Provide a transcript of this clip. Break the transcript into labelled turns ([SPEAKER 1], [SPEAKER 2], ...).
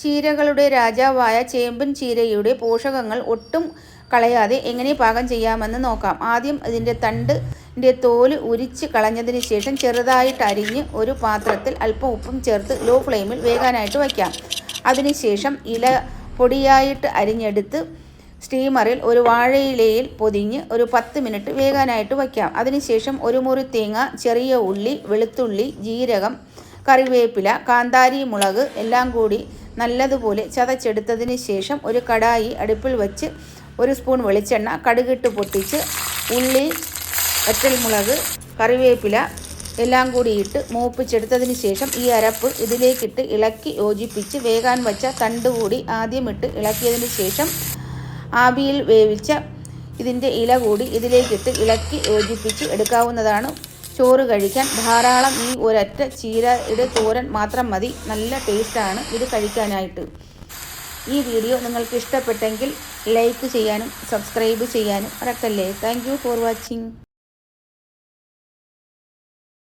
[SPEAKER 1] ചീരകളുടെ രാജാവായ ചേമ്പൻ ചീരയുടെ പോഷകങ്ങൾ ഒട്ടും കളയാതെ എങ്ങനെ പാകം ചെയ്യാമെന്ന് നോക്കാം. ആദ്യം ഇതിൻ്റെ തണ്ടിൻ്റെ തോല് ഉരിച്ച് കളഞ്ഞതിന് ശേഷം ചെറുതായിട്ട് അരിഞ്ഞ് ഒരു പാത്രത്തിൽ അല്പം ഉപ്പും ചേർത്ത് ലോ ഫ്ലെയിമിൽ വേകാനായിട്ട് വയ്ക്കാം. അതിനുശേഷം ഇല പൊടിയായിട്ട് അരിഞ്ഞെടുത്ത് സ്റ്റീമറിൽ ഒരു വാഴയിലയിൽ പൊതിഞ്ഞ് ഒരു 10 മിനിറ്റ് വേകാനായിട്ട് വയ്ക്കാം. അതിനുശേഷം ഒരു മുറി തേങ്ങ, ചെറിയ ഉള്ളി, വെളുത്തുള്ളി, ജീരകം, കറിവേപ്പില, കാന്താരി മുളക് എല്ലാം കൂടി നല്ലതുപോലെ ചതച്ചെടുത്തതിന് ശേഷം ഒരു കടായി അടുപ്പിൽ വെച്ച് 1 സ്പൂൺ വെളിച്ചെണ്ണ, കടുകിട്ട് പൊട്ടിച്ച് ഉള്ളി, വറ്റൽമുളക്, കറിവേപ്പില എല്ലാം കൂടി ഇട്ട് മൂപ്പിച്ചെടുത്തതിന് ശേഷം ഈ അരപ്പ് ഇതിലേക്കിട്ട് ഇളക്കി യോജിപ്പിച്ച് വേകാൻ വച്ച തണ്ട് കൂടി ആദ്യം ഇട്ട് ഇളക്കിയതിന് ശേഷം ആവിയിൽ വേവിച്ച ഇതിൻ്റെ ഇല കൂടി ഇതിലേക്കിട്ട് ഇളക്കി യോജിപ്പിച്ച് എടുക്കാവുന്നതാണ്. ചോറ് കഴിക്കാൻ ധാരാളം ഈ ഒരൊറ്റ ചീരയുടെ തോരൻ മാത്രം മതി. നല്ല ടേസ്റ്റാണ് ഇത് കഴിക്കാനായിട്ട്. ഈ വീഡിയോ നിങ്ങൾക്ക് ഇഷ്ടപ്പെട്ടെങ്കിൽ ലൈക്ക് ചെയ്യാനും സബ്സ്ക്രൈബ് ചെയ്യാനും മറക്കല്ലേ. Thank you for watching.